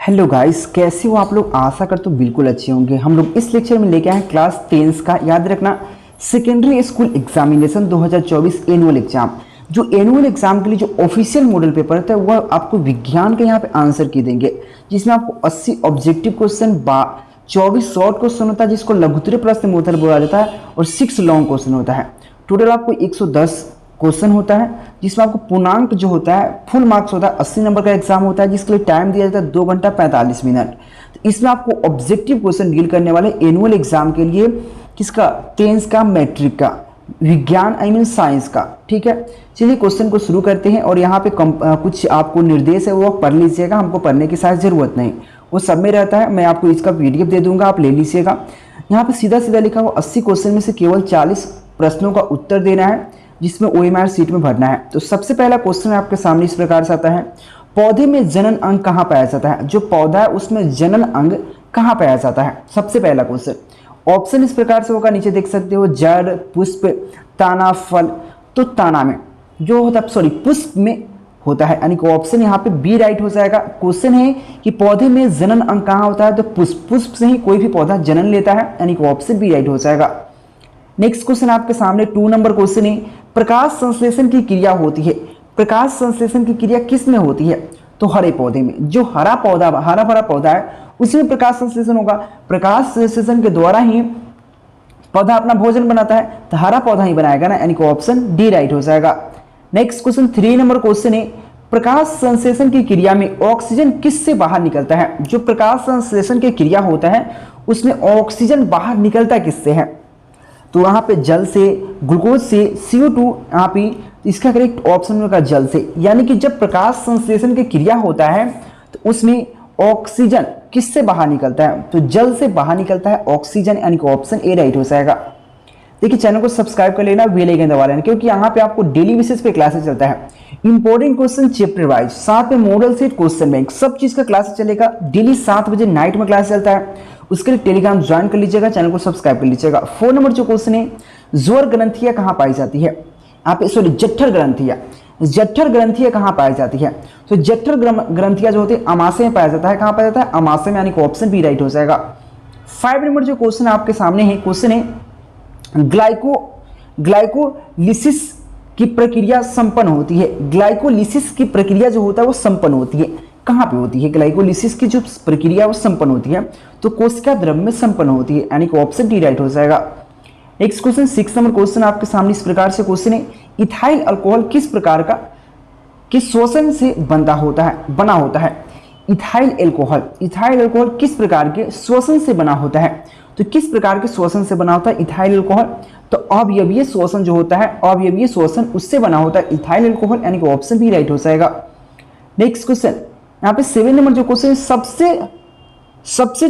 Hello guys, कैसे हो आप लोग। आशा करते हो बिल्कुल अच्छे होंगे। हम लोग इस लेक्चर में लेके आए हैं क्लास 10 का, याद रखना, secondary school examination 2024 annual exam. जो एनुअल एग्जाम के लिए जो ऑफिशियल मॉडल पेपर होता है वह आपको विज्ञान के यहाँ पे आंसर की देंगे, जिसमें आपको 80 ऑब्जेक्टिव क्वेश्चन, 24 शॉर्ट क्वेश्चन होता है जिसको लघुत्तरीय प्रश्न मेथड बोला जाता है, और 6 लॉन्ग क्वेश्चन होता है। टोटल आपको 110 क्वेश्चन होता है, जिसमें आपको पूर्णांक जो होता है फुल मार्क्स होता है। 80 नंबर का एग्जाम होता है, जिसके लिए टाइम दिया जाता है 2 घंटा 45 मिनट। तो इसमें आपको ऑब्जेक्टिव क्वेश्चन डील करने वाले एनुअल एग्जाम के लिए किसका, 10th का, मैट्रिक का, विज्ञान आई मीन साइंस का। ठीक है, चलिए क्वेश्चन को शुरू करते हैं। और यहाँ पे कुछ आपको निर्देश है वो पढ़ लीजिएगा, हमको पढ़ने की शायद जरूरत नहीं, वो सब में रहता है। मैं आपको इसका PDF दे दूंगा, आप ले लीजिएगा। यहाँ पे सीधा सीधा लिखा हुआ 80 क्वेश्चन में से केवल 40 प्रश्नों का उत्तर देना है, जिसमें OMR सीट में भरना है। तो सबसे पहला क्वेश्चन आपके सामने इस प्रकार से आता है, पौधे में जनन अंग कहाँ पाया जाता है। जो पौधा है उसमें जनन अंग कहाँ पाया जाता है, सबसे पहला क्वेश्चन। ऑप्शन इस प्रकार से होगा, नीचे देख सकते हो, जड़, पुष्प, ताना, फल। तो ताना में जो होता है, सॉरी, पुष्प में होता है, यानी कि ऑप्शन यहाँ पे बी राइट हो जाएगा। क्वेश्चन है कि पौधे में जनन अंग कहाँ होता है, तो पुष्प, पुष्प से ही कोई भी पौधा जनन लेता है, यानी कि ऑप्शन बी राइट हो जाएगा। नेक्स्ट क्वेश्चन आपके सामने 2 नंबर क्वेश्चन है, प्रकाश संश्लेषण की क्रिया होती है। प्रकाश संश्लेषण की क्रिया किस में होती है, तो हरे पौधे में। जो हरा पौधा, हरा भरा पौधा है, उसमें प्रकाश संश्लेषण होगा। प्रकाश संश्लेषण के द्वारा ही पौधा अपना भोजन बनाता है, तो हरा पौधा ही बनाएगा ना, यानी कि ऑप्शन डी राइट हो जाएगा। नेक्स्ट क्वेश्चन 3 नंबर क्वेश्चन है, प्रकाश संश्लेषण की क्रिया में ऑक्सीजन किससे बाहर निकलता है। जो प्रकाश संश्लेषण की क्रिया होता है उसमें ऑक्सीजन बाहर निकलता किससे है, तो वहाँ पे जल से, ग्लूकोज से, CO2, यहाँ पे इसका करेक्ट ऑप्शन होगा जल से। यानी कि जब प्रकाश संश्लेषण की क्रिया होता है तो उसमें ऑक्सीजन किससे बाहर निकलता है, तो जल से बाहर निकलता है ऑक्सीजन, यानी कि ऑप्शन ए राइट हो जाएगा। देखिए चैनल को सब्सक्राइब कर लेना, बेल आइकन दबा लेना, क्योंकि यहाँ पे आपको डेली बेसिस पे क्लासेस चलता है। इंपॉर्टेंट क्वेश्चन चैप्टर वाइज, साथ में मॉडल सेट, क्वेश्चन बैंक, सब चीज का क्लास चलेगा। डेली 7 बजे नाइट में क्लास चलता है, उसके लिए टेलीग्राम ज्वाइन कर लीजिएगा, चैनल को सब्सक्राइब कर लीजिएगा। 4 नंबर जो क्वेश्चन है, ज्वर ग्रंथियां कहाँ पाई जाती है। यहाँ पे सॉरी, जठर ग्रंथियां, जठर ग्रंथियां कहाँ पाई जाती है, तो जठर ग्रंथियां जो होती है आमाशय में पाया जाता है। कहाँ पाया जाता है, आमाशय में, यानी कि ऑप्शन बी राइट हो जाएगा। 5 नंबर जो क्वेश्चन आपके सामने है, क्वेश्चन है ग्लाइकोलिसिस की प्रक्रिया संपन्न होती है। ग्लाइकोलिसिस की प्रक्रिया जो होता है वो संपन्न होती है, कहाँ पे होती है, ग्लाइकोलिसिस की जो प्रक्रिया वो संपन्न होती है, तो कोशिका द्रव में संपन्न होती है, यानी कि ऑप्शन डी राइट हो जाएगा। नेक्स्ट क्वेश्चन 6 नंबर क्वेश्चन आपके सामने इस प्रकार से क्वेश्चन है, इथाइल अल्कोहल किस प्रकार का, किस श्वसन से बना होता है। इथाइल अल्कोहल किस प्रकार के श्वसन से बना होता है, तो किस प्रकार के श्वसन से बना होता है इथाइल अल्कोहल, तो अवयवीय श्वसन जो होता है, अवयवीय श्वसन उससे बना होता है इथाइल अल्कोहल, यानी कि ऑप्शन बी राइट हो जाएगा। नेक्स्ट क्वेश्चन यहाँ पे 7 नंबर जो क्वेश्चन है, सबसे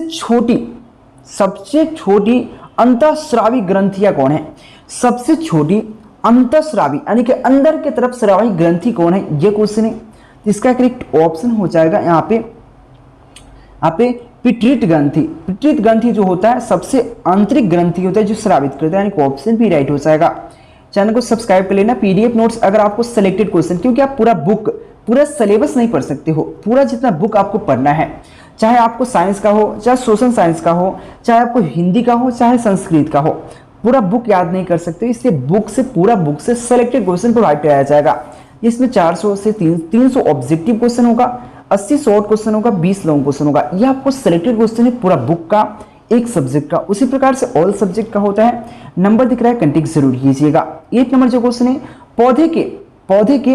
छोटी अंतःस्रावी ग्रंथियां कौन है। सबसे छोटी अंतःस्रावी यानी कि अंदर की तरफ स्रावी ग्रंथि कौन है, ये क्वेश्चन है। इसका करेक्ट ऑप्शन हो जाएगा यहाँ पे पिट्यूटरी ग्रंथि। पिट्यूटरी ग्रंथि जो होता है सबसे आंतरिक ग्रंथि होता है जो स्रावित करता है, यानी कि ऑप्शन बी राइट हो जाएगा। चैनल को सब्सक्राइब कर लेना। PDF नोट्स अगर आपको सिलेक्टेड क्वेश्चन, क्योंकि आप पूरा सिलेबस नहीं पढ़ सकते हो, पूरा जितना बुक आपको पढ़ना है, चाहे आपको साइंस का हो, चाहे सोशल साइंस का हो, चाहे आपको हिंदी का हो, चाहे संस्कृत का हो, पूरा बुक याद नहीं कर सकते, इसलिए पूरा बुक से सिलेक्टेड क्वेश्चन प्रोवाइड कराया जाएगा। इसमें 400 से 300 ऑब्जेक्टिव क्वेश्चन होगा, 80 शॉर्ट क्वेश्चन होगा, 20 लॉन्ग क्वेश्चन होगा। यह आपको सिलेक्टेड क्वेश्चन है पूरा बुक का, एक सब्जेक्ट का। उसी प्रकार से ऑल सब्जेक्ट का होता है। नंबर दिख रहा है, कंटेक्ट जरूर कीजिएगा। 8 नंबर जो क्वेश्चन है, पौधे के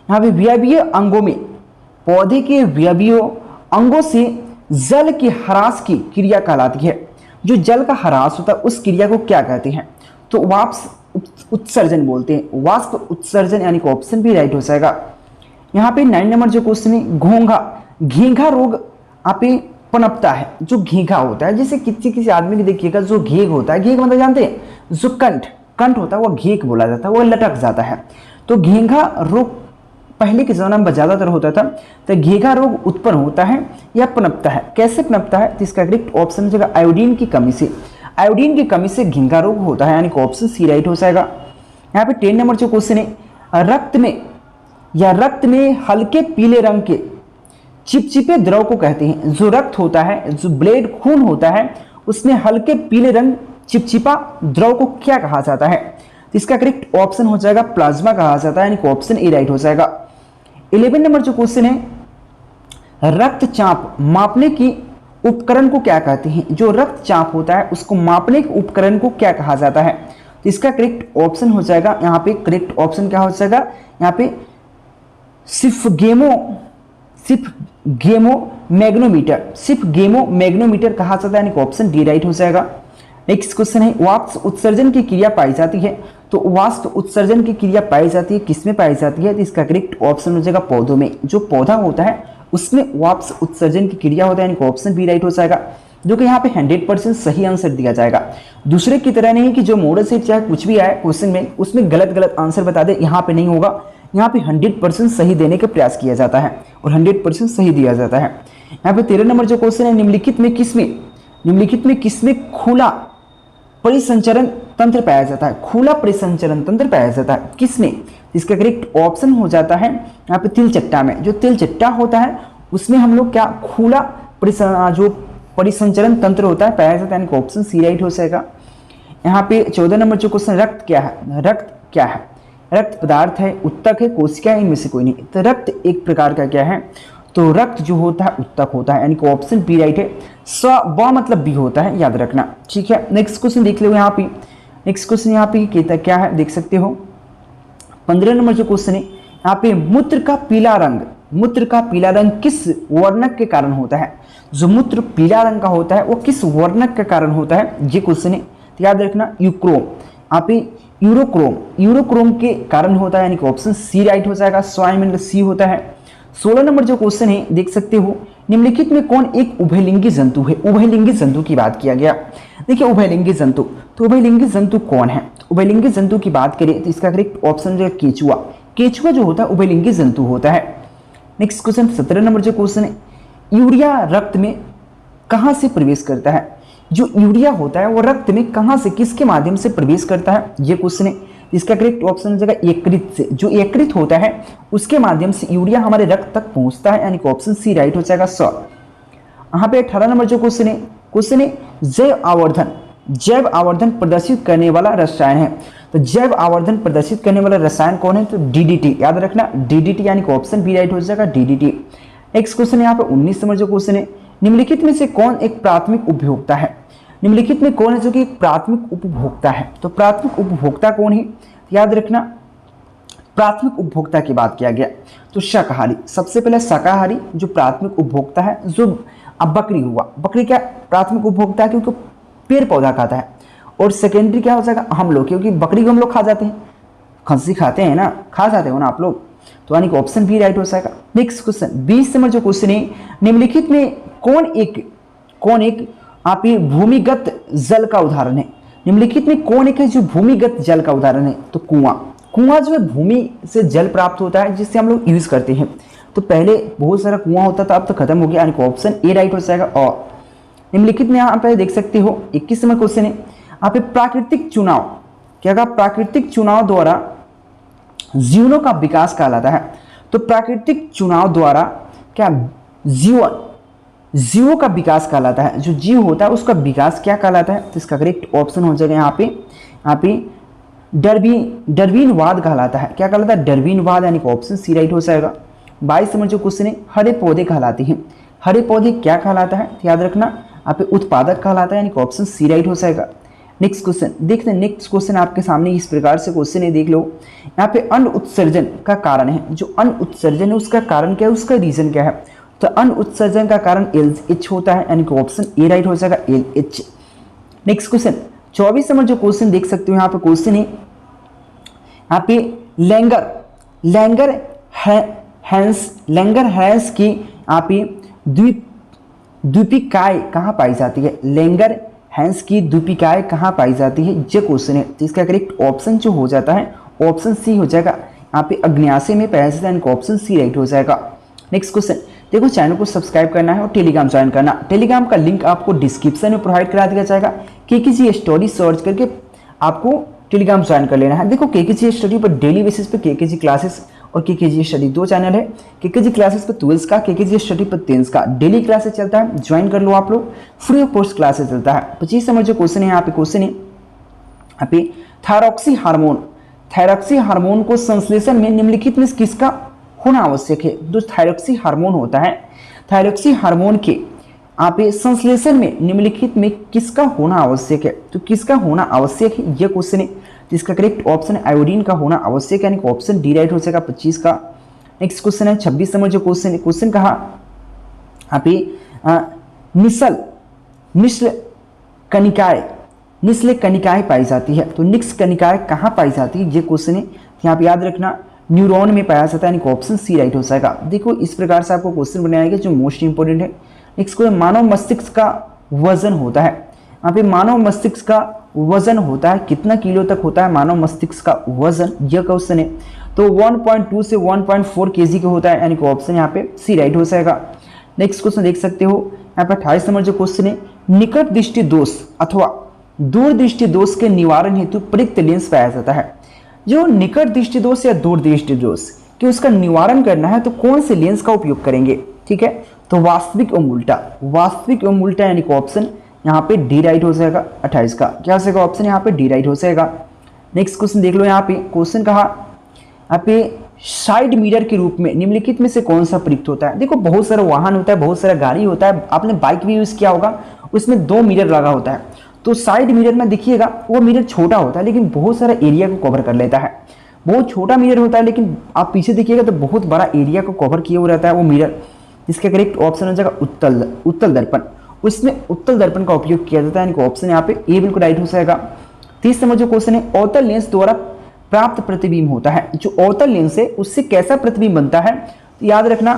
यहाँ पे व्यावीय अंगों में, पौधे के व्यावीय अंगों से जल की ह्रास की क्रिया कहलाती है। जो जल का ह्रास होता है उस क्रिया को क्या कहते हैं, तो वाष्प उत्सर्जन बोलते हैं, वाष्प उत्सर्जन, यानी कि ऑप्शन भी राइट हो जाएगा। यहाँ पे 9 नंबर जो क्वेश्चन है, घींघा रोग आप पनपता है। जो घींघा होता है, जैसे किसी आदमी की देखिएगा जो घेग होता है, घेग मतलब जानते हैं, जो कंठ होता है वो घेग बोला जाता है, वो लटक जाता है। तो घींघा रोग पहले के जमाने में ज्यादातर होता था, तो घींघा रोग उत्पन्न होता है या पनपता है। कैसे पनपता है, तो इसका करेक्ट ऑप्शन हो जाएगा आयोडीन की कमी से। आयोडीन की कमी से घींघा रोग होता है, यानी कि ऑप्शन सी राइट हो जाएगा। यहाँ पे 10 नंबर जो क्वेश्चन है, रक्त में हल्के पीले रंग के चिपचिपे द्रव को कहते हैं। जो रक्त होता है, जो ब्लड खून होता है, उसमें हल्के पीले रंग चिपचिपा द्रव को क्या कहा जाता है? तो इसका करेक्ट ऑप्शन हो जाएगा प्लाज्मा कहा जाता है, यानी कि ऑप्शन ए राइट हो जाएगा। 11 नंबर जो क्वेश्चन है, रक्तचाप मापने की उपकरण को क्या कहते हैं? जो रक्तचाप होता है उसको मापने के उपकरण को क्या कहा जाता है? तो इसका करेक्ट ऑप्शन हो जाएगा यहाँ पे, करेक्ट ऑप्शन क्या हो जाएगा यहाँ पे, सिर्फ मैग्नोमीटर कहा जाता है, यानी कि ऑप्शन डी राइट हो जाएगा। नेक्स्ट क्वेश्चन है, वाष्प उत्सर्जन की क्रिया पाई जाती है। तो वाष्प उत्सर्जन की क्रिया पाई जाती है, किसमें पाई जाती है? तो इसका करेक्ट ऑप्शन हो जाएगा पौधों में। जो पौधा होता है उसमें वाष्प उत्सर्जन की क्रिया होता है, यानी कि ऑप्शन बी राइट हो जाएगा, जो कि यहाँ पे 100% सही आंसर दिया जाएगा। दूसरे की तरह नहीं कि जो मॉडल से चाहे कुछ भी आए क्वेश्चन में उसमें गलत आंसर बता दे, यहाँ पे नहीं होगा। यहाँ पे 100% सही देने का प्रयास किया जाता है और 100% सही दिया जाता है। यहाँ पे 13 नंबर जो क्वेश्चन है, निम्नलिखित में किसमें खुला परिसंचरण तंत्र पाया जाता है? खुला परिसंचरण तंत्र पाया जाता है किसमें? इसका करेक्ट ऑप्शन हो जाता है यहाँ पे तिलचट्टा में। जो तिलचट्टा होता है उसमें हम लोग क्या खुला जो परिसंचरण तंत्र होता है पाया जाता है, यानी ऑप्शन सी राइट हो जाएगा। यहाँ पे 14 नंबर जो क्वेश्चन, रक्त क्या है? रक्त पदार्थ है, उत्तक है, कोशिका है, इनमें से कोई नहीं। तो रक्त एक प्रकार का क्या है? तो रक्त जो होता है उत्तक होता है, यानी कि ऑप्शन बी राइट है। ब मतलब बी होता है, याद रखना, ठीक है। नेक्स्ट क्वेश्चन देख लो यहाँ पे, नेक्स्ट क्वेश्चन यहाँ पे कहता क्या है, देख सकते हो 15 नंबर जो क्वेश्चन है यहाँ पे, मूत्र का पीला रंग किस वर्णक के कारण होता है? जो मूत्र पीला रंग का होता है वो किस वर्णक के कारण होता है, ये क्वेश्चन है। तो याद रखना यूक्रोम, यहाँ पे यूरोक्रोम के कारण होता है, यानी कि ऑप्शन सी राइट हो जाएगा। स्वाइन सी होता है। 16 नंबर जो क्वेश्चन है देख सकते हो, निम्नलिखित में कौन एक उभयलिंगी जंतु है? उभयलिंगी जंतु की बात किया गया। देखिए उभयलिंगी जंतु, तो उभयलिंगी जंतु कौन है? उभयलिंगी जंतु की बात करें तो इसका करेक्ट ऑप्शन जो है केचुआ। केचुआ जो होता है उभयलिंगी जंतु होता है। नेक्स्ट क्वेश्चन 17 नंबर जो क्वेश्चन है, यूरिया रक्त में कहां से प्रवेश करता है? जो यूरिया होता है वो रक्त में कहां से, किसके माध्यम से प्रवेश करता है, ये क्वेश्चन है। इसका करेक्ट ऑप्शन हो जाएगा यकृत से। जो यकृत होता है उसके माध्यम से यूरिया हमारे रक्त तक पहुंचता है, यानी कि ऑप्शन सी राइट हो जाएगा। यहाँ पे 18 नंबर जो क्वेश्चन है जैव आवर्धन प्रदर्शित करने वाला रसायन है। तो जैव आवर्धन प्रदर्शित करने वाला रसायन कौन है? तो डीडीटी, याद रखना डीडीटी, यानी कि ऑप्शन बी राइट हो जाएगा डीडीटी। नेक्स्ट क्वेश्चन यहाँ पे 19 नंबर जो क्वेश्चन है, निम्नलिखित में से कौन एक प्राथमिक उपभोक्ता है? निम्नलिखित में कौन है जो कि एक प्राथमिक उपभोक्ता है? तो प्राथमिक उपभोक्ता कौन है? याद रखना प्राथमिक उपभोक्ता की बात किया गया तो शाकाहारी, सबसे पहले शाकाहारी जो प्राथमिक उपभोक्ता है। जो अब बकरी हुआ, बकरी क्या प्राथमिक उपभोक्ता है क्योंकि पेड़ पौधा खाता है। और सेकेंडरी क्या हो जाएगा? हम लोग, क्योंकि बकरी को हम लोग खा जाते हैं, खस्सी खाते हैं ना, खा जाते हो ना आप लोग, तो यानी कि ऑप्शन बी राइट हो जाएगा। नेक्स्ट क्वेश्चन 20 नंबर जो क्वेश्चन है, निम्नलिखित में कौन एक आप ये भूमिगत जल का उदाहरण है? निम्नलिखित में कौन एक है जो भूमिगत जल का उदाहरण है? तो कुआं जो है भूमि से जल प्राप्त होता है जिससे हम लोग यूज करते हैं। तो पहले बहुत सारा कुआं होता था, अब तो खत्म हो गया, यानी कि ऑप्शन ए राइट हो जाएगा। और निम्नलिखित में यहाँ पे देख सकते हो 21 नंबर क्वेश्चन है, यहाँ पे प्राकृतिक चुनाव, क्या कहा? प्राकृतिक चुनाव द्वारा जीवनों का विकास कहलाता है। तो प्राकृतिक चुनाव द्वारा क्या जीवों का विकास कहलाता है। जो जीव होता है उसका विकास क्या कहलाता है? तो इसका करेक्ट ऑप्शन हो जाएगा यहाँ पे डरवीनवाद कहलाता है। क्या कहलाता है? डरवीनवाद, यानी कि ऑप्शन सी राइट हो जाएगा। 22 नंबर जो क्वेश्चन है, हरे पौधे कहलाते हैं। हरे पौधे क्या कहलाता है? तो याद रखना यहाँ पे उत्पादक कहलाता है, यानी कि ऑप्शन सी राइट हो जाएगा। नेक्स्ट क्वेश्चन देखते हैं। नेक्स्ट क्वेश्चन आपके सामने इस प्रकार से क्वेश्चन है, देख लो। यहाँ पे अन्न उत्सर्जन का कारण है। जो अन्न उत्सर्जन है उसका कारण क्या है, उसका रीजन क्या है? तो अन्न उत्सर्जन का कारण LH होता है, यानी कि ऑप्शन ए राइट हो जाएगा LH। नेक्स्ट क्वेश्चन 24 नंबर जो क्वेश्चन देख सकते हो, यहाँ पे क्वेश्चन है, यहाँ पे लैंगर हैंस की यहाँ पे द्वीपिकाएं कहाँ पाई जाती है? लैंगर हैंस की द्वीपिकाएं कहाँ पाई जाती है, ये क्वेश्चन है। तो इसका करेक्ट ऑप्शन जो हो जाता है ऑप्शन सी हो जाएगा। यहाँ पे अग्न्याशय में पाया जाता है, ऑप्शन सी राइट हो जाएगा। नेक्स्ट क्वेश्चन देखो, चैनल को सब्सक्राइब करना है और टेलीग्राम ज्वाइन करना। टेलीग्राम का लिंक आपको डिस्क्रिप्शन में प्रोवाइड करा दिया जाएगा। केकेजी स्टडी सर्च करके आपको टेलीग्राम ज्वाइन कर लेना है। देखो केकेजी स्टडी पर डेली बेसिस पे केकेजी क्लासेस और केकेजी स्टडी 2 चैनल है। केकेजी क्लासेस पर 12 का, केकेजी स्टडी पर 10 का डेली क्लासेस चलता है, ज्वाइन कर लो आप लोग, फ्री ऑफ कॉस्ट क्लासेस चलता है। 25 नंबर जो क्वेश्चन है यहाँ पे क्वेश्चन है यहाँ पे थायरॉक्सी हार्मोन को संश्लेषण में निम्नलिखित में किसका होना आवश्यक है। जो थायरॉक्सी हार्मोन होता है, थायरॉक्सी हार्मोन के यहाँ पे संश्लेषण में निम्नलिखित में किसका होना आवश्यक है। तो किसका होना आवश्यक है यह क्वेश्चन है। तो इसका करेक्ट ऑप्शन है आयोडीन का होना आवश्यक है, यानी ऑप्शन डी राइट हो जाएगा 25 का। नेक्स्ट क्वेश्चन है 26 नंबर जो क्वेश्चन है, क्वेश्चन कहा यहाँ पे निस्ल कनिकाएं पाई जाती है। तो निक्स कनिकाएं कहाँ पाई जाती है ये क्वेश्चन है। यहाँ पे याद रखना न्यूरॉन में पाया जाता है, यानी ऑप्शन सी राइट हो जाएगा। देखो इस प्रकार से आपको क्वेश्चन बनाएगा जो मोस्ट इंपोर्टेंट है। नेक्स्ट क्वेश्चन, मानव मस्तिष्क का वजन होता है। यहाँ पे मानव मस्तिष्क का वजन होता है, कितना किलो तक होता है मानव मस्तिष्क का वजन, यह क्वेश्चन है। तो 1.2 से 1.4 केजी का होता है, यानी कि ऑप्शन यहाँ पे सी राइट हो जाएगा। नेक्स्ट क्वेश्चन देख सकते हो यहाँ पे 28 नंबर जो क्वेश्चन है, निकट दृष्टि दोष अथवा दूर दृष्टि दोष के निवारण हेतु प्रयुक्त लेंस पाया जाता है। जो निकट दृष्टि दोष या दूर दृष्टि दोष कि उसका निवारण करना है तो कौन से लेंस का उपयोग करेंगे, ठीक है। तो वास्तविक एवं उल्टा यानी कि ऑप्शन यहाँ पे डी राइट हो जाएगा 28 का। क्या हो जाएगा ऑप्शन यहाँ पे डी राइट हो जाएगा। नेक्स्ट क्वेश्चन देख लो यहाँ पे क्वेश्चन कहा यहाँ पे साइड मिरर के रूप में निम्नलिखित में से कौन सा प्रयुक्त होता है। देखो बहुत सारा वाहन होता है, बहुत सारा गाड़ी होता है, आपने बाइक भी यूज किया होगा, उसमें 2 मिरर लगा होता है। तो साइड मिरर में देखिएगा वो मिरर छोटा होता है लेकिन बहुत सारा एरिया को कवर कर लेता है। बहुत छोटा मिरर होता है लेकिन आप पीछे देखिएगा तो बहुत बड़ा एरिया को कवर किया हुआ रहता है वो मिरर। इसका करेक्ट ऑप्शन हो जाएगा उत्तल दर्पण। उसमें उत्तल दर्पण का उपयोग किया जाता है, यानी कि ऑप्शन यहाँ पे ए बिल्कुल राइट हो जाएगा। 30 नंबर जो क्वेश्चन है, अवतल लेंस द्वारा प्राप्त प्रतिबिंब होता है। जो अवतल लेंस है उससे कैसा प्रतिबिंब बनता है, तो याद रखना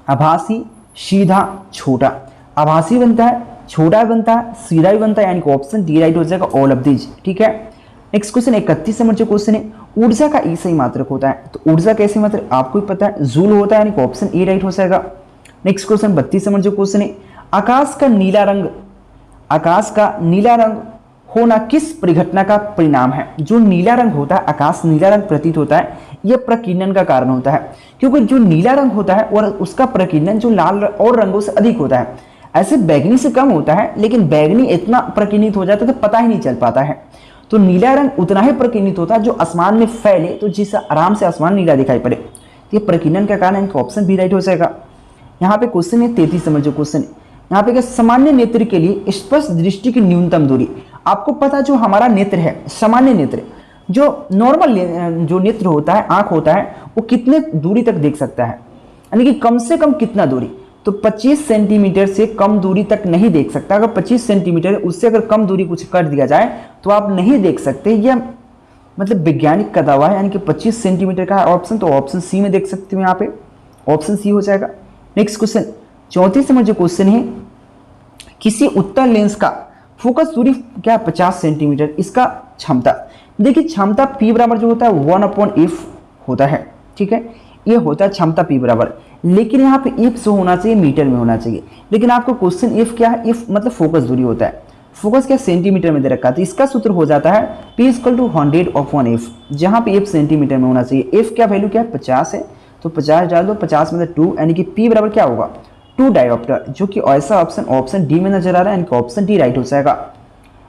आभासी, सीधा, छोटा। आभासी बनता है, छोटा बनता है, सीधा भी बनता है, यानी कि ऑप्शन डी राइट हो जाएगा ऑल ऑफ दीज, ठीक है। नेक्स्ट क्वेश्चन 31 नंबर जो क्वेश्चन है, ऊर्जा का ई सही मात्रक होता है। तो ऊर्जा का सही मात्रक आपको भी पता है जूल होता है, यानी कि ऑप्शन ए राइट हो जाएगा। नेक्स्ट क्वेश्चन 32 नंबर जो क्वेश्चन है, आकाश का नीला रंग होना किस परिघटना का परिणाम है। जो नीला रंग होता है, आकाश नीला रंग प्रतीत होता है, यह प्रकीर्णन का कारण होता है, क्योंकि जो नीला रंग होता है और उसका प्रकीर्णन जो लाल और रंगों से अधिक होता है। ऐसे बैगनी से कम होता है लेकिन बैगनी इतना प्रकीर्णित हो जाता है तो पता ही नहीं चल पाता है। तो नीला रंग उतना ही प्रकीर्णित होता है जो आसमान में फैले, तो जिससे आराम से आसमान नीला दिखाई पड़े। ये प्रकीर्णन का कारण है, ऑप्शन बी राइट हो जाएगा। यहाँ पे क्वेश्चन है 33 नंबर जो क्वेश्चन है, यहाँ पे सामान्य नेत्र के लिए स्पष्ट दृष्टि की न्यूनतम दूरी। आपको पता जो हमारा नेत्र है, सामान्य नेत्र, जो नॉर्मल जो नेत्र होता है, आंख होता है, वो कितने दूरी तक देख सकता है, यानी कि कम से कम कितना दूरी। तो 25 सेंटीमीटर से कम दूरी तक नहीं देख सकता। अगर 25 सेंटीमीटर उससे अगर कम दूरी कुछ कर दिया जाए तो आप नहीं देख सकते। यह मतलब वैज्ञानिक का दावा है, यानी कि 25 सेंटीमीटर का ऑप्शन, तो ऑप्शन सी में देख सकते हो, यहाँ पे ऑप्शन सी हो जाएगा। नेक्स्ट क्वेश्चन 34 नंबर जो क्वेश्चन है, किसी उत्तल लेंस का फोकस दूरी क्या 50 सेंटीमीटर, इसका क्षमता देखिए, क्षमता P बराबर जो होता है 1/f होता है, ठीक है। ये होता है क्षमता P बराबर, लेकिन यहाँ पे एफ शो होना चाहिए मीटर में होना चाहिए, लेकिन आपको क्वेश्चन एफ क्या है, एफ मतलब फोकस दूरी होता है, फोकस क्या सेंटीमीटर में दे रखा है। तो इसका सूत्र हो जाता है P = 100/1f, जहाँ पे एफ सेंटीमीटर में होना चाहिए। एफ क्या वैल्यू क्या है 50 है, तो 50 डाल दो, 50 में 2, यानी कि P बराबर क्या होगा 2 डायोप्टर, जो कि ऐसा ऑप्शन डी में नजर आ रहा है, यानी कि ऑप्शन डी राइट हो जाएगा।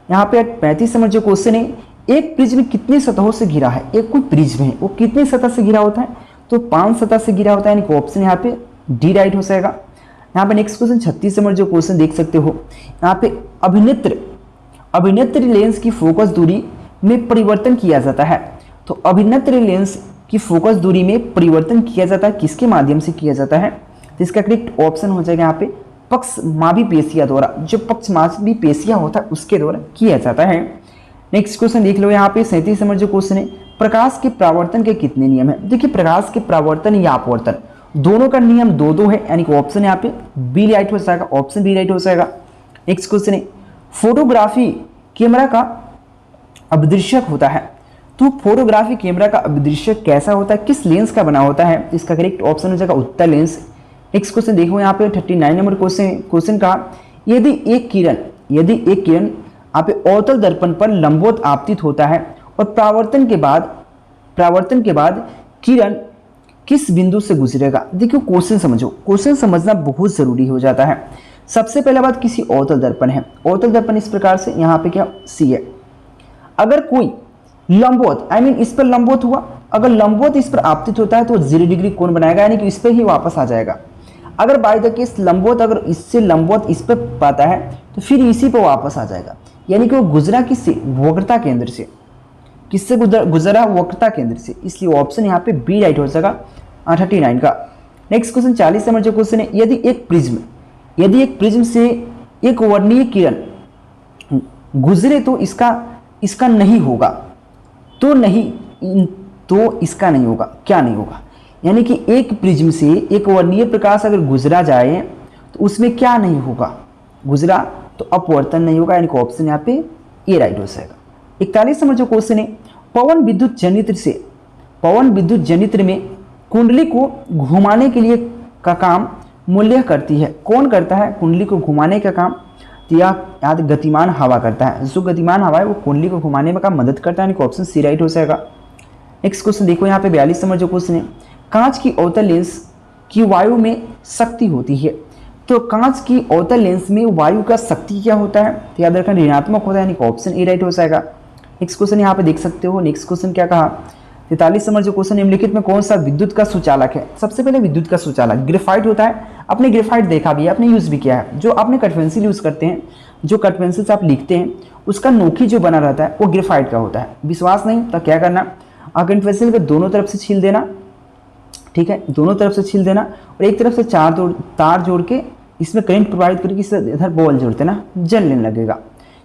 यहाँ पे 35 नंबर जो क्वेश्चन है, एक प्रिज्म कितनी सतहों से घिरा है। एक कोई प्रिज्म है वो कितनी सतह से घिरा होता है, तो 5 सतह से घिरा होता है, यानी कि ऑप्शन यहाँ पे डी राइट हो जाएगा। यहाँ पे नेक्स्ट क्वेश्चन 36 नंबर जो क्वेश्चन देख सकते हो, यहाँ पे अभिनेत्र लेंस की फोकस दूरी में परिवर्तन किया जाता है। तो अभिनेत्र लेंस की फोकस दूरी में परिवर्तन किया जाता है, किसके माध्यम से किया जाता है, तो इसका करेक्ट ऑप्शन हो जाएगा यहाँ पे पक्षमापी पेशिया द्वारा। जो पक्षमापी पेशिया होता है उसके द्वारा किया जाता है। नेक्स्ट क्वेश्चन देख लो यहाँ पे 37 नंबर जो क्वेश्चन है, प्रकाश के परावर्तन के कितने नियम है। देखिए प्रकाश के परावर्तन या अपवर्तन दोनों का नियम 2 है, यानी कि ऑप्शन यहाँ पे बी राइट हो जाएगा, ऑप्शन बी राइट हो जाएगा। नेक्स्ट क्वेश्चन है, फोटोग्राफी कैमरा का अभिदृश्यक होता है। तो फोटोग्राफी कैमरा का अभिदृश्यक कैसा होता है, किस लेंस का बना होता है, इसका करेक्ट ऑप्शन हो जाएगा उत्तल लेंस। नेक्स्ट क्वेश्चन देखो यहाँ पे 39 नंबर क्वेश्चन का, यदि एक किरण आप अवतल दर्पण पर लंबवत आपतित होता है और परावर्तन के बाद किरण किस बिंदु से गुजरेगा। देखिए क्वेश्चन समझो, क्वेश्चन समझना बहुत जरूरी हो जाता है। सबसे पहला बात किसी अवतल दर्पण है, अवतल दर्पण इस प्रकार से, यहाँ पे क्या सी है, अगर कोई लंबवत इस पर लंबवत हुआ, अगर लंबवत इस पर आपतित होता है तो 0 डिग्री कोण बनाएगा, यानी कि इस पर ही वापस आ जाएगा। अगर बाय द केस लंबवत अगर इससे लंबवत इस पर पाता है तो फिर इसी पर वापस आ जाएगा, यानी कि वो गुजरा किससे, वक्रता केंद्र से। किससे गुजरा, वक्रता केंद्र से। इसलिए ऑप्शन यहाँ पे बी राइट हो जाएगा 39 का। नेक्स्ट क्वेश्चन 40 नंबर जो क्वेश्चन है, यदि एक प्रिज्म से एक वर्णीय किरण गुजरे तो इसका नहीं होगा, तो इसका नहीं होगा, क्या नहीं होगा, यानी कि एक प्रिज्म से एक वर्णीय प्रकाश अगर गुजरा जाए तो उसमें क्या नहीं होगा, गुजरा तो अपवर्तन नहीं होगा, यानी कि ऑप्शन यहाँ पे ए राइट हो जाएगा। 41 नंबर जो क्वेश्चन है, पवन विद्युत जनित्र में कुंडली को घुमाने के लिए का काम मूल्य करती है। कौन करता है कुंडली को घुमाने का काम, तो याद गतिमान हवा करता है। जो गतिमान हवा है वो कुंडली को घुमाने में का मदद करता है, यानी कि ऑप्शन सी राइट हो जाएगा। नेक्स्ट क्वेश्चन देखो यहाँ पे 42 नंबर जो क्वेश्चन है, कांच की अवतल लेंस की वायु में शक्ति होती है। तो कांच की अवतल लेंस में वायु का शक्ति क्या होता है, तो याद रखना ऋणात्मक होता है, यानी कि ऑप्शन ए राइट हो जाएगा। नेक्स्ट क्वेश्चन यहाँ पे देख सकते हो, नेक्स्ट क्वेश्चन क्या कहा, 43 नंबर जो क्वेश्चन, निम्नलिखित में कौन सा विद्युत का सुचालक है। सबसे पहले विद्युत का सुचालक ग्रेफाइट होता है। आपने ग्रेफाइट देखा भी है, आपने यूज भी किया है। जो आपने कट पेंसिल यूज करते हैं, जो कट पेंसिल से आप लिखते हैं, उसका नोकी जो बना रहता है वो ग्रेफाइट का होता है। विश्वास नहीं तो क्या करना, कट पेंसिल को दोनों तरफ से छील देना, ठीक है, दोनों तरफ से छील देना, और एक तरफ से तार जोड़ के इसमें करंट प्रवाहित करके इस इधर बॉल जोड़ते ना, जलने लगेगा,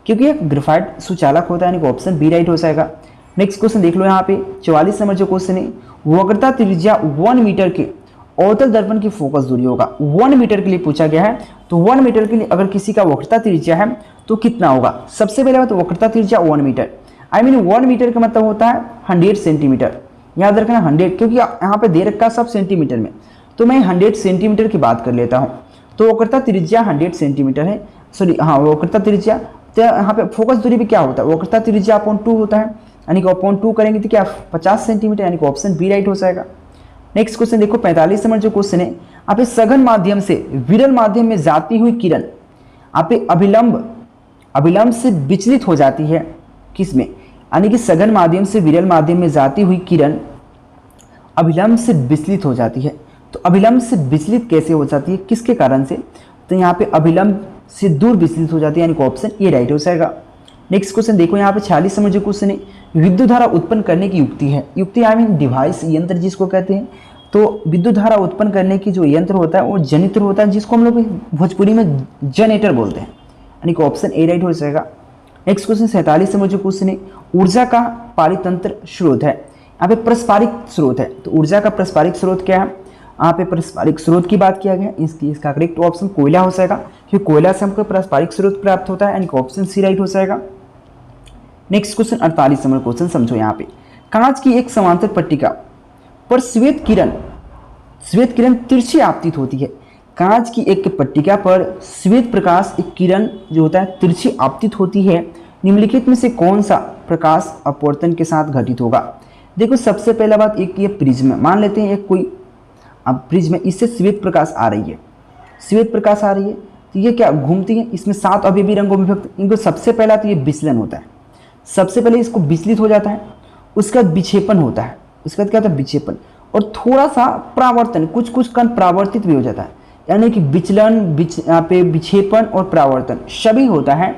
क्योंकि ये ग्रेफाइट सुचालक होता है, यानी कि ऑप्शन बी राइट हो जाएगा। नेक्स्ट क्वेश्चन देख लो यहाँ पे 44 नंबर जो क्वेश्चन है, वक्रता त्रिज्या 1 मीटर के अवतल दर्पण की फोकस दूरी होगा। 1 मीटर के लिए पूछा गया है, तो 1 मीटर के लिए अगर किसी का वक्रता त्रिज्या है तो कितना होगा। सबसे पहले बात वक्रता त्रिज्या 1 मीटर, 1 मीटर का मतलब होता है 100 सेंटीमीटर। याद रखना 100, क्योंकि यहाँ पे दे रखा सब सेंटीमीटर में, तो मैं 100 सेंटीमीटर की बात कर लेता हूँ। तो वक्रता त्रिज्या 100 सेंटीमीटर है, सॉरी हाँ वक्रता त्रिज्या, तो यहाँ पे फोकस दूरी भी क्या होता है, वक्रता त्रिज्या अपॉन 2 होता है, यानी कि अपॉन 2 करेंगे तो क्या 50 सेंटीमीटर, यानी कि ऑप्शन बी राइट हो जाएगा। नेक्स्ट क्वेश्चन देखो 45 नंबर जो क्वेश्चन है, आप सघन माध्यम से विरल माध्यम में जाती हुई किरण आप अभिलंब से विचलित हो जाती है, किसमें, यानी कि सघन माध्यम से विरल माध्यम में जाती हुई किरण अभिलंब से विचलित हो जाती है। तो अभिलंब से विचलित कैसे हो जाती है, किसके कारण से, तो यहाँ पे अभिलंब से दूर विचलित हो जाती है, यानी कि ऑप्शन ए राइट हो जाएगा। नेक्स्ट क्वेश्चन देखो यहाँ पे 46 नंबर जो क्वेश्चन है, विद्युत धारा उत्पन्न करने की युक्ति है। युक्ति डिवाइस, यंत्र जिसको कहते हैं। तो विद्युत धारा उत्पन्न करने की जो यंत्र होता है वो जनित्र होता है, जिसको हम लोग भोजपुरी में जनरेटर बोलते हैं, यानी कि ऑप्शन ए राइट हो जाएगा। नेक्स्ट क्वेश्चन 47 नंबर जो क्वेश्चन है, ऊर्जा का पारितंत्र स्रोत है। यहाँ पे पारस्परिक स्रोत है, तो ऊर्जा का पारस्परिक स्रोत क्या है, यहाँ पे पारस्परिक स्रोत की बात किया गया। इसका करेक्ट ऑप्शन कोयला हो जाएगा, क्योंकि कोयला से हमको पारस्परिक स्रोत प्राप्त होता है, यानी कि ऑप्शन सी राइट हो जाएगा। नेक्स्ट क्वेश्चन 48 नंबर क्वेश्चन समझो यहाँ पे, कांच की एक समांतर पट्टिका पर श्वेत किरण तिरछी आपतित होती है। कांच की एक पट्टिका पर श्वेत प्रकाश एक किरण जो होता है तिरछी आपतित होती है। निम्नलिखित में से कौन सा प्रकाश अपवर्तन के साथ घटित होगा। देखो सबसे पहला बात, एक ये प्रिज्म, मान लेते हैं एक कोई अब प्रिज्म, इससे श्वेत प्रकाश आ रही है, तो ये क्या घूमती है, इसमें 7 अवयवी रंगों में विभक्त। इनको सबसे पहला तो ये विचलन होता है, सबसे पहले इसको विचलित हो जाता है, उसके बाद विक्षेपण होता है, उसके बाद क्या होता है विक्षेपण, और थोड़ा सा परावर्तन, कुछ कण परावर्तित भी हो जाता है, यानी कि विचलन, यहाँ पे विक्षेपण और परावर्तन सभी होता है,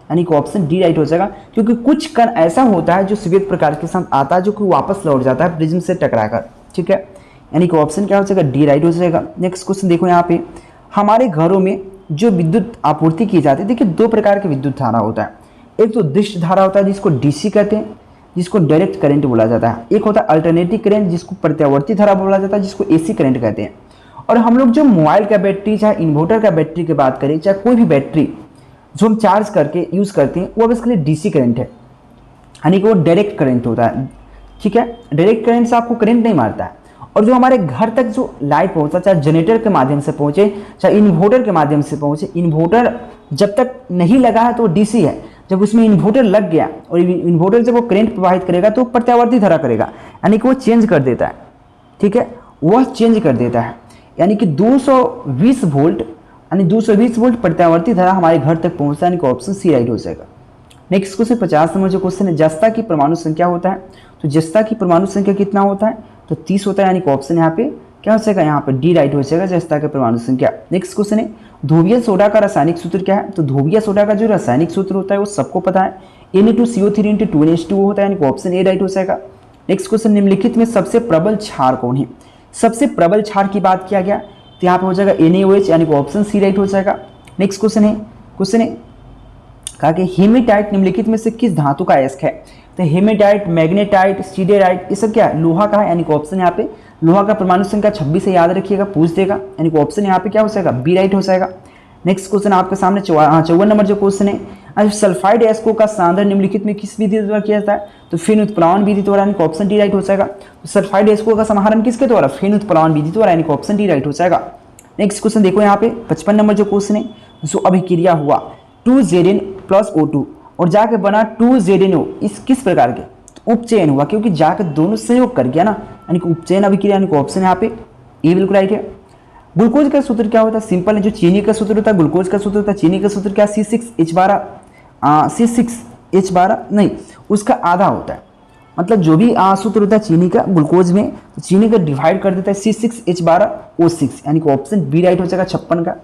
यानी कि ऑप्शन डी राइट हो जाएगा। क्योंकि कुछ कण ऐसा होता है जो श्वेत प्रकाश के साथ आता है, जो कि वापस लौट जाता है प्रिज्म से टकराकर, ठीक है, यानी कि ऑप्शन क्या हो जाएगा, डी राइट हो जाएगा। नेक्स्ट क्वेश्चन देखो यहाँ पे, हमारे घरों में जो विद्युत आपूर्ति की जाती है, देखिए 2 प्रकार के विद्युत धारा होता है। एक तो दृश्य धारा होता है जिसको डीसी कहते हैं, जिसको डायरेक्ट करंट बोला जाता है। एक होता है अल्टरनेटिव करंट, जिसको प्रत्यावर्ती धारा बोला जाता है, जिसको एसी करंट कहते हैं। और हम लोग जो मोबाइल का बैटरी, चाहे इन्वर्टर का बैटरी की बात करें, चाहे कोई भी बैटरी जो हम चार्ज करके यूज़ करते हैं, वो अब इसके लिए डीसी करंट है, यानी कि वो डायरेक्ट करंट होता है, ठीक है। डायरेक्ट करंट से आपको करंट नहीं मारता है। और जो हमारे घर तक जो लाइट पहुंचा, चाहे जनरेटर के माध्यम से पहुंचे, चाहे इन्वर्टर के माध्यम से पहुंचे, इन्वर्टर जब तक नहीं लगा है तो वो डीसी है, जब उसमें इन्वर्टर लग गया और इन्वर्टर जब वो करंट प्रवाहित करेगा तो प्रत्यावर्ती धारा करेगा, यानी कि वो चेंज कर देता है, ठीक है, वह चेंज कर देता है, यानी कि 220 वोल्ट यानी 220 वोल्ट प्रत्यावर्ती धारा हमारे घर तक पहुंचता है, यानी कि ऑप्शन सी राइट हो जाएगा। नेक्स्ट क्वेश्चन 50 नंबर जो क्वेश्चन है, जस्ता की परमाणु संख्या होता है, तो जस्ता की परमाणु संख्या कितना होता है, तो 30 होता है, यानी कि ऑप्शन यहाँ पे क्या हो जाएगा, यहाँ पे डी राइट हो जाएगा, जस्ता की परमाणु संख्या। नेक्स्ट क्वेश्चन है, ध्रुवीय सोडा का रासायनिक सूत्र क्या है, तो ध्रुवीय सोडा का जो रासायनिक सूत्र होता है वो सबको पता है, Na2CO3 × 2NH2O होता है, यानी कि ऑप्शन ए राइट हो जाएगा। नेक्स्ट क्वेश्चन, निम्नलिखित में सबसे प्रबल क्षार कौन है, सबसे प्रबल क्षार की बात किया गया तो यहाँ पे हो जाएगा NaOH, यानी कि ऑप्शन सी राइट हो जाएगा। नेक्स्ट क्वेश्चन है कहा कि हेमेटाइट निम्नलिखित में से किस धातु का अयस्क है, तो हेमेटाइट, मैग्नेटाइट, सिडेराइट, ये सब क्या है, लोहा का है, यानी कि ऑप्शन यहाँ पे लोहा का परमाणु संख्या 26 है, याद रखिएगा, पूछ देगा, यानी कि ऑप्शन यहाँ पे क्या हो जाएगा, बी राइट हो जाएगा। नेक्स्ट क्वेश्चन आपके सामने 54 नंबर जो क्वेश्चन है, सल्फाइड अयस्कों का सांद्रण निम्नलिखित में किस विधि द्वारा किया जाता है, तो फिन उत्प्लावन विधि द्वारा, यानी कि ऑप्शन डी राइट हो जाएगा। तो सल्फाइड अयस्कों का समाहरण किसके द्वारा, फिन उत्प्लावन विधि द्वारा, यानी कि ऑप्शन डी राइट हो जाएगा। नेक्स्ट क्वेश्चन देखो यहाँ पे 55 नंबर जो क्वेश्चन है, जो अभिक्रिया हुआ 2Zn + O2 और जाके बना 2ZnO, इस किस प्रकार के, तो उपचयन हुआ, क्योंकि जाकर दोनों संयोग कर गया ना, यानी कि उपचयन अभिक्रिया, यानी कि ऑप्शन यहाँ पे ए बिल्कुल राइट है। ग्लूकोज का सूत्र क्या होता है, सिंपल है, जो चीनी का सूत्र होता है ग्लूकोज का सूत्र होता है, चीनी का सूत्र क्या, C6H12 नहीं, उसका आधा होता है, मतलब जो भी सूत्र होता है चीनी का ग्लूकोज में, तो चीनी का डिवाइड कर देता है C6H12O6, यानी कि ऑप्शन बी राइट हो जाएगा 56 का।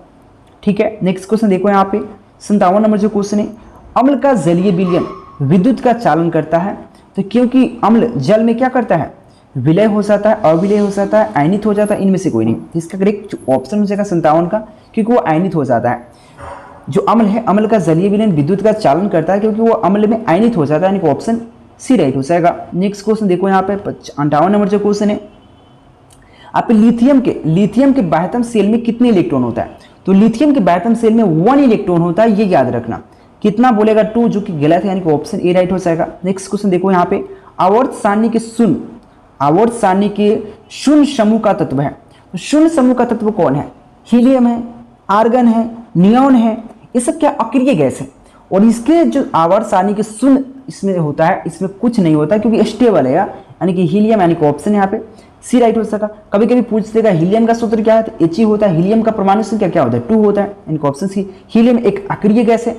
ठीक है, नेक्स्ट क्वेश्चन देखो यहाँ पे 57 नंबर जो क्वेश्चन है, अम्ल का जलीय विलयन विद्युत का चालन करता है, तो क्योंकि अम्ल जल में क्या करता है, विलय हो जाता है, अविलय हो जाता है, आयनित हो जाता है, इनमें से कोई नहीं, इसका करेक्ट ऑप्शन हो जाएगा 57 का, क्योंकि वो आयनित हो जाता है। जो अम्ल है, अम्ल का जलीय विलयन विद्युत का चालन करता है, क्योंकि वो अम्ल में आयनित हो जाता है, यानी कि ऑप्शन सी राइट हो जाएगा। नेक्स्ट क्वेश्चन देखो यहाँ पे 58 नंबर जो क्वेश्चन है, आप लिथियम के बाह्यतम सेल में कितने इलेक्ट्रॉन होता है, तो लिथियम के बाह्यतम सेल में 1 इलेक्ट्रॉन होता है, ये याद रखना, कितना बोलेगा 2, जो कि गलत है, यानी कि ऑप्शन ए राइट हो जाएगा। नेक्स्ट क्वेश्चन देखो यहाँ पे, आवर्त सारणी के शून्य समूह का तत्व है, तो शून्य समूह का तत्व कौन है, हीलियम है, आर्गन है, नियॉन है, ये सब क्या अक्रिय गैस है, और इसके जो आवर्त सारणी के शून्य इसमें होता है, इसमें कुछ नहीं होता है, क्योंकि स्टेबल है, यानी कि हीलियम, यानी कि ऑप्शन यहाँ पे सी राइट हो सकता। कभी कभी पूछ देगा हीलियम का सूत्र क्या है, तो He होता है, हीलियम का परमाणु संख्या क्या होता है, 2 होता है, यानी कि ऑप्शन सी, हीलियम एक अक्रिय गैस है।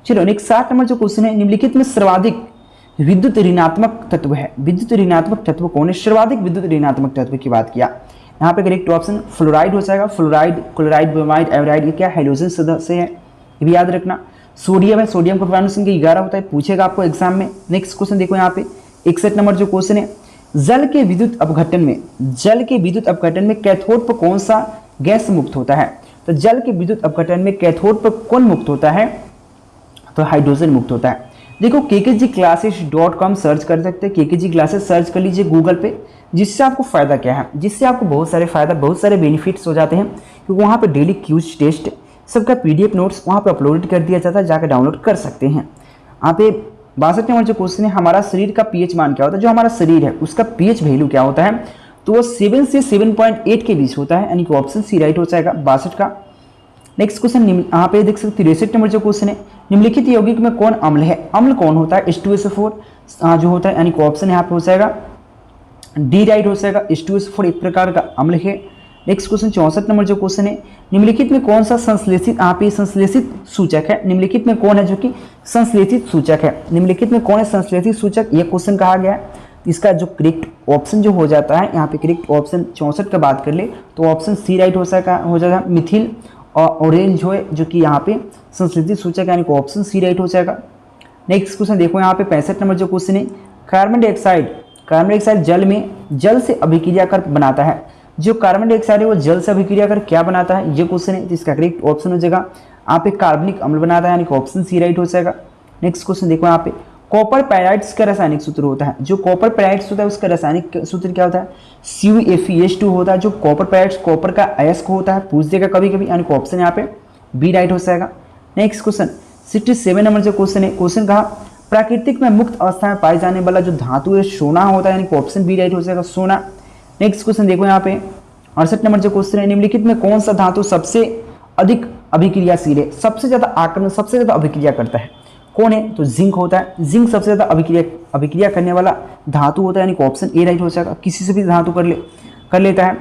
चलो नेक्स्ट 60 नंबर जो क्वेश्चन है, निम्नलिखित में सर्वाधिक विद्युत ऋणात्मक तत्व है, विद्युत ऋणात्मक तत्व कौन है, सर्वाधिक विद्युत ऋणात्मक तत्व की बात किया, यहाँ पे करेक्ट ऑप्शन फ्लोराइड हो जाएगा, फ्लोराइड, क्लोराइड, ब्रोमाइड, एवराइड, ये क्या हाइड्रोजन सदस्य है, ये भी याद रखना। सोडियम है, सोडियम का परमाणु संख्या 11 होता है, पूछेगा आपको एग्जाम में। नेक्स्ट क्वेश्चन देखो यहाँ पे 61 नंबर जो क्वेश्चन है, जल के विद्युत अपघटन में कैथोड पर कौन सा गैस मुक्त होता है, तो जल के विद्युत अपघटन में कैथोड पर कौन मुक्त होता है, तो हाइड्रोजन मुक्त होता है। देखो kkgclasses.com सर्च कर सकते हैं, KKG क्लासेस सर्च कर लीजिए गूगल पे, जिससे आपको फ़ायदा क्या है, जिससे आपको बहुत सारे बेनिफिट्स हो जाते हैं, क्योंकि वहाँ पे डेली क्यूज टेस्ट सबका PDF नोट्स वहाँ पे अपलोड कर दिया जाता है, जाकर डाउनलोड कर सकते हैं। यहाँ पे 62 नंबर जो क्वेश्चन है, हमारा शरीर का pH मान क्या होता है, जो हमारा शरीर है उसका pH वैल्यू क्या होता है, तो वो 7 से 7.8 के बीच होता है, यानी कि ऑप्शन सी राइट हो जाएगा 62 का। नेक्स्ट क्वेश्चन यहाँ पे देख सकते 63 नंबर जो क्वेश्चन है, निम्नलिखित यौगिक में कौन अम्ल है, अम्ल कौन होता है, H2SO4 जो होता है, यानी कि ऑप्शन यहाँ पे हो जाएगा डी राइट हो जाएगा, H2SO4 एक प्रकार का अम्ल है। नेक्स्ट क्वेश्चन 64 नंबर जो क्वेश्चन है, निम्नलिखित में कौन सा संश्लेषित, यहाँ पे संश्लेषित सूचक है, निम्नलिखित में कौन है जो कि संश्लेषित सूचक है, निम्नलिखित में कौन है संश्लेषित सूचक, ये क्वेश्चन कहा गया है। इसका जो करेक्ट ऑप्शन जो हो जाता है, यहाँ पे करेक्ट ऑप्शन 64 का बात कर ले तो ऑप्शन सी राइट हो जाएगा मिथिल और ऑरेंज जो कि यहाँ पे संश्लेषित सूचक, यानी कि ऑप्शन सी राइट हो जाएगा। नेक्स्ट क्वेश्चन देखो यहाँ पे 65 नंबर जो क्वेश्चन है, कार्बन डाइऑक्साइड जल से अभिक्रिया कर बनाता है, जो कार्बन डाइऑक्साइड है वो जल से अभिक्रिया कर क्या बनाता है, ये क्वेश्चन है, तो इसका करेक्ट ऑप्शन हो जाएगा यहाँ पे कार्बनिक अम्ल बनाता है, यानी कि ऑप्शन सी राइट हो जाएगा। नेक्स्ट क्वेश्चन देखो यहाँ पे कॉपर पैराइड्स का रासायनिक सूत्र होता है, जो कॉपर पैराइड्स होता है उसका रासायनिक सूत्र क्या होता है, CuFeS2 होता है, जो कॉपर पैराइड्स कॉपर का अयस्क होता है, पूछ देगा कभी कभी, यानी कि ऑप्शन यहाँ पे बी राइट हो जाएगा। नेक्स्ट क्वेश्चन 67 नंबर जो क्वेश्चन है, क्वेश्चन कहा प्राकृतिक में मुक्त अवस्था में पाए जाने वाला जो धातु है सोना होता है, यानी कि ऑप्शन बी राइट हो जाएगा सोना। नेक्स्ट क्वेश्चन देखो यहाँ पे 68 नंबर जो क्वेश्चन है, निम्नलिखित में कौन सा धातु सबसे अधिक अभिक्रियाशील है, सबसे ज्यादा आक्रमण, सबसे ज्यादा अभिक्रिया करता है, कौन है, तो जिंक होता है, जिंक सबसे ज्यादा अभिक्रिया करने वाला धातु होता है, यानी कि ऑप्शन ए राइट हो जाएगा। किसी से भी धातु कर ले, कर लेता है।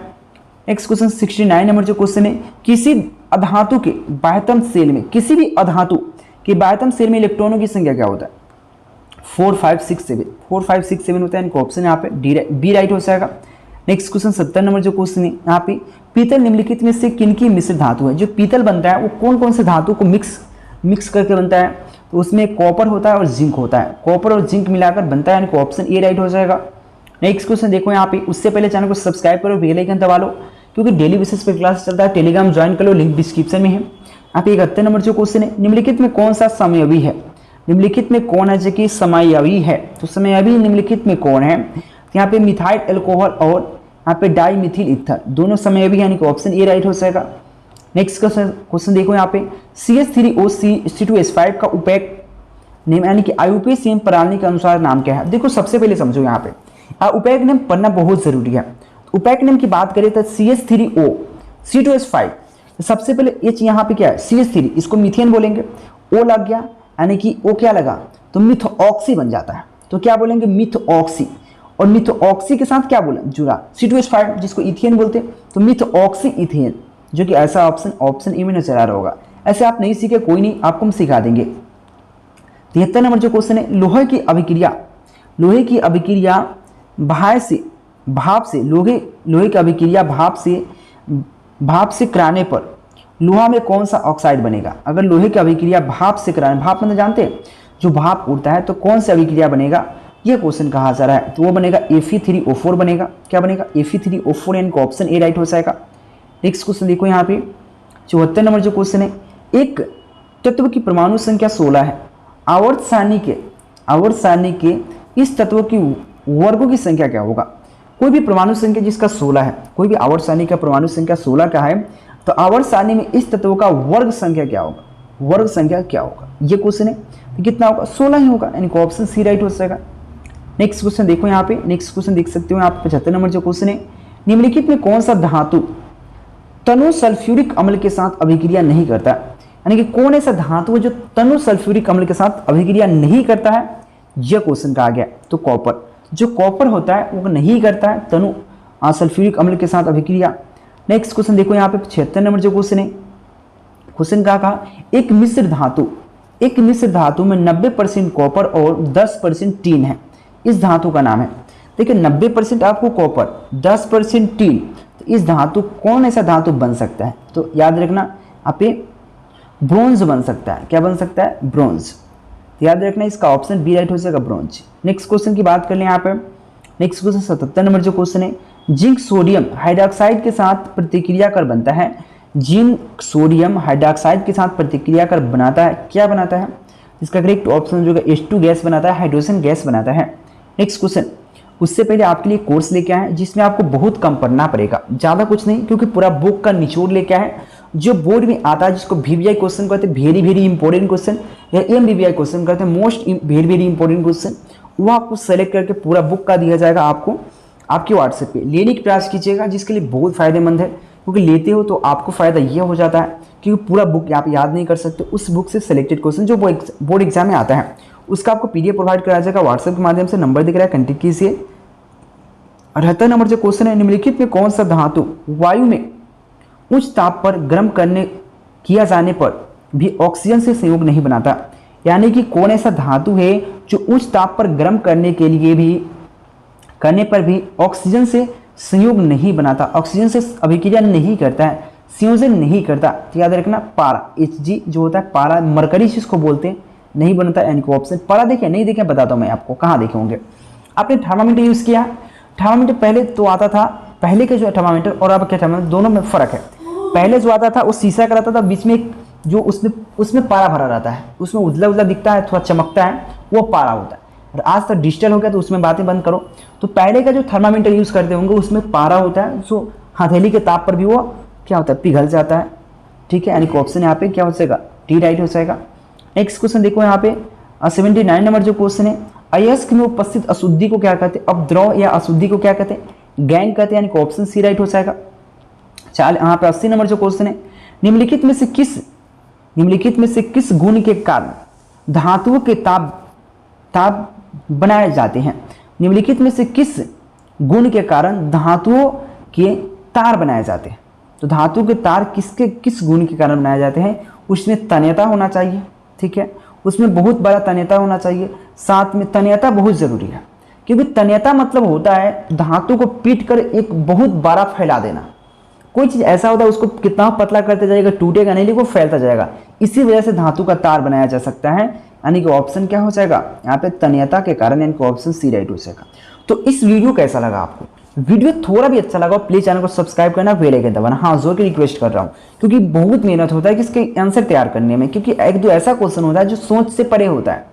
नेक्स्ट क्वेश्चन 69 नंबर जो क्वेश्चन है, किसी अधातु के बाह्यतम सेल में, किसी भी अधातु के बाह्यतम सेल में इलेक्ट्रॉनों की संख्या क्या होता है? 4 5 6 7 4 5 6 7 होता है। इनको ऑप्शन यहाँ पे बी राइट हो जाएगा। नेक्स्ट क्वेश्चन 70 नंबर जो क्वेश्चन है, यहाँ पे पीतल निम्नलिखित में से किन की मिश्र धातु है? जो पीतल बनता है वो कौन कौन से धातु को मिक्स करके बनता है? तो उसमें कॉपर होता है और जिंक होता है, कॉपर और जिंक मिलाकर बनता है। इनको ऑप्शन ए राइट हो जाएगा। नेक्स्ट क्वेश्चन देखो यहाँ पे, उससे पहले चैनल को सब्सक्राइब करो, बेल आइकन दबा लो, क्योंकि डेली बेसिस पे क्लास चलता है। टेलीग्राम ज्वाइन कर लो, लिंक डिस्क्रिप्शन में है। यहाँ पे 71 नंबर जो क्वेश्चन है, निम्नलिखित में कौन सा समयावी है? निम्नलिखित में कौन है जो कि समयावी है? तो समयावी निम्नलिखित में कौन है? तो यहाँ पे मिथाइल अल्कोहल और यहाँ पे डाई मिथिल ईथर दोनों समयावी है, यानी कि ऑप्शन ए राइट हो जाएगा। नेक्स्ट क्वेश्चन देखो यहाँ पे, CH3OC2S5 का उपेक नेम यानी कि IUPAC प्रणाली के अनुसार नाम क्या है? देखो सबसे पहले समझो यहाँ पे उपेक नेम पढ़ना बहुत जरूरी है। उपेक नेम की बात करें तो CH3OC2S5, सबसे पहले एच यहाँ पे क्या है? CH3, इसको मीथेन बोलेंगे, ओ लग गया यानी कि ओ क्या लगा? तो मिथऑक्सी बन जाता है। तो क्या बोलेंगे? मिथऑक्सी। और मिथऑक्सी के साथ क्या बोले? जुड़ा C2H5 जिसको इथेन बोलते हैं, तो मिथऑक्सी इथेन, जो कि ऐसा ऑप्शन ए में नजर आ रहा होगा। ऐसे आप नहीं सीखे कोई नहीं, आपको हम सिखा देंगे। 73 नंबर जो क्वेश्चन है, लोहे की अभिक्रिया भाप से कराने पर लोहा में कौन सा ऑक्साइड बनेगा? अगर लोहे की अभिक्रिया भाप से कराने, भाप मतलब जानते हैं जो भाप उड़ता है, तो कौन सी अभिक्रिया बनेगा? ये क्वेश्चन कहा जा रहा है। तो वो बनेगा Fe3O4 बनेगा। क्या बनेगा? Fe3O4, यानी कि ऑप्शन ए राइट हो जाएगा। नेक्स्ट क्वेश्चन देखो यहाँ पे 74 नंबर जो क्वेश्चन है, एक तत्व की परमाणु संख्या 16 है, आवर्त सारणी के इस तत्व की वर्गों की संख्या क्या होगा? कोई भी परमाणु संख्या जिसका 16 है, कोई भी आवर्त सारणी का परमाणु संख्या 16 का है, तो आवर्त सारणी में इस तत्व का वर्ग संख्या क्या होगा? वर्ग संख्या क्या होगा? ये क्वेश्चन है। तो कितना होगा? 16 ही होगा, यानी कि ऑप्शन सी राइट हो जाएगा। नेक्स्ट क्वेश्चन देखो यहाँ पे, नेक्स्ट क्वेश्चन देख सकते हो आप 75 नंबर जो क्वेश्चन है, निम्नलिखित में कौन सा धातु तनु सल्फ्यूरिक अम्ल के साथ अभिक्रिया नहीं करता? यानी कि कौन ऐसा धातु है जो तनु सल्फ्यूरिक अम्ल के साथ अभिक्रिया नहीं करता है? यह क्वेश्चन कहा गया। तो कॉपर, जो कॉपर होता है वो नहीं करता है तनु सल्फ्यूरिक अम्ल के साथ अभिक्रिया। नेक्स्ट क्वेश्चन देखो यहाँ पे 76 नंबर जो क्वेश्चन है, क्वेश्चन कहा एक मिश्र धातु में 90% कॉपर और 10% टीन है, इस धातु का नाम है। देखिए 90% आपको कॉपर, 10% टीन, तो इस धातु कौन ऐसा धातु बन सकता है? तो याद रखना आप ब्रोंज बन सकता है। क्या बन सकता है? ब्रोंज। याद रखना इसका ऑप्शन बी राइट हो जाएगा, ब्रोंज। नेक्स्ट क्वेश्चन की बात कर लें यहाँ पे, नेक्स्ट क्वेश्चन 77 नंबर जो क्वेश्चन है, जिंक सोडियम हाइड्रोक्साइड के साथ प्रतिक्रिया कर बनता है। जिंक सोडियम हाइड्रोक्साइड के साथ प्रतिक्रिया कर बनाता है, क्या बनाता है? इसका करेक्ट ऑप्शन जो है H2 गैस बनाता है, हाइड्रोजन गैस बनाता है। नेक्स्ट क्वेश्चन, उससे पहले आपके लिए कोर्स लेके आए जिसमें आपको बहुत कम पढ़ना पड़ेगा, ज़्यादा कुछ नहीं, क्योंकि पूरा बुक का निचोड़ लेके आए जो बोर्ड में आता है, जिसको VVI क्वेश्चन कहते हैं, वेरी इंपॉर्टेंट क्वेश्चन, या MVVI क्वेश्चन कहते हैं, मोस्ट वेरी इंपॉर्टेंट क्वेश्चन, वो आपको सेलेक्ट करके पूरा बुक का दिया जाएगा आपको आपके व्हाट्सएप पे। लेने की प्रयास कीजिएगा, जिसके लिए बहुत फायदेमंद है, क्योंकि लेते हो तो आपको फायदा यह हो जाता है क्योंकि पूरा बुक आप याद नहीं कर सकते, उस बुक से सिलेक्टेड क्वेश्चन जो बोर्ड एग्जाम में आता है उसका आपको PDF प्रोवाइड कराया जाएगा व्हाट्सएप के माध्यम से। नंबर दिख रहा है, कॉन्टेक्ट कीजिए। 78 नंबर जो क्वेश्चन है, निम्नलिखित में कौन सा धातु वायु में उच्च ताप पर गर्म किया जाने पर भी ऑक्सीजन से संयोग नहीं बनाता? यानी कि कौन ऐसा धातु है जो उच्च ताप पर गर्म करने पर भी ऑक्सीजन से संयोग नहीं बनाता, ऑक्सीजन से अभिक्रिया नहीं करता है, संयोजन नहीं करता? तो याद रखना पारा, Hg जो होता है पारा, मरकरी जिसको बोलते हैं, नहीं बनता, यानी कि ऑप्शन पारा। देखे नहीं देखे बताता हूँ मैं आपको, कहाँ देखे होंगे आपने? थर्मामीटर यूज किया। थर्मामीटर पहले तो आता था, पहले के जो थर्मामीटर और अब के थर्मामीटर दोनों में फर्क है। पहले जो आता था वो शीशा का रहता था, बीच में जो उसमें पारा भरा रहता है, उसमें उजला दिखता है, थोड़ा चमकता है, वो पारा होता है। और आज तक डिजिटल हो गया तो उसमें बातें बंद करो। तो पहले का जो थर्मामीटर यूज करते होंगे उसमें पारा होता है, जो हथेली के ताप पर भी वो क्या होता है? पिघल जाता है। ठीक है, यानी कि ऑप्शन यहाँ पे क्या हो जाएगा? डी राइट हो जाएगा। नेक्स्ट क्वेश्चन देखो यहाँ पे 79 नंबर जो क्वेश्चन है, अयस्क में उपस्थित अशुद्धि को क्या कहते हैं? अपद्रव या अशुद्धि को क्या कहते हैं? गैंग कहते हैं, यानी कि ऑप्शन सी राइट हो जाएगा। चल यहाँ पे 80 नंबर जो क्वेश्चन है, निम्नलिखित में से किस गुण के कारण धातुओं के ताप बनाए जाते हैं? निम्नलिखित में से किस गुण के कारण धातुओं के तार बनाए जाते हैं। तो धातु के तार किस गुण के कारण बनाए जाते हैं? उसमें तन्यता होना चाहिए, ठीक है, उसमें बहुत बड़ा तन्यता होना चाहिए, साथ में तन्यता बहुत ज़रूरी है, क्योंकि तन्यता मतलब होता है धातु को पीट कर एक बहुत बड़ा फैला देना। कोई चीज़ ऐसा होता है उसको कितना पतला करते जाएगा, टूटेगा नहीं, लेकिन वो फैलता जाएगा। इसी वजह से धातु का तार बनाया जा सकता है, यानी कि ऑप्शन क्या हो जाएगा यहाँ पे? तन्यता के कारण, यानी कि ऑप्शन सी राइट हो जाएगा। तो इस वीडियो कैसा लगा आपको? वीडियो थोड़ा भी अच्छा लगा प्लीज चैनल को सब्सक्राइब करना, बेल आइकन दबाना। हाँ, जोर की रिक्वेस्ट कर रहा हूँ, क्योंकि बहुत मेहनत होता है कि इसके आंसर तैयार करने में, क्योंकि एक दो ऐसा क्वेश्चन होता है जो सोच से परे होता है,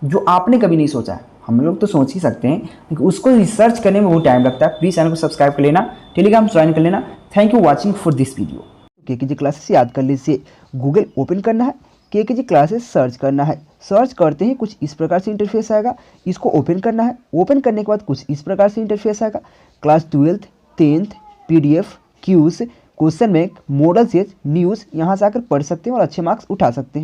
जो आपने कभी नहीं सोचा है। हम लोग तो सोच ही सकते हैं, लेकिन उसको रिसर्च करने में बहुत टाइम लगता है। प्लीज़ चैनल को सब्सक्राइब कर लेना, टेलीग्राम ज्वाइन कर लेना। Thank you watching for this video. KKG classes याद कर लीजिए, गूगल ओपन करना है, केकेजी क्लासेस सर्च करना है। सर्च करते ही कुछ इस प्रकार से इंटरफेस आएगा, इसको ओपन करना है। ओपन करने के बाद कुछ इस प्रकार से इंटरफेस आएगा। क्लास 12th 10th PDF क्यूज, question bank, model series, news, यहाँ से आकर पढ़ सकते हैं और अच्छे मार्क्स उठा सकते हैं।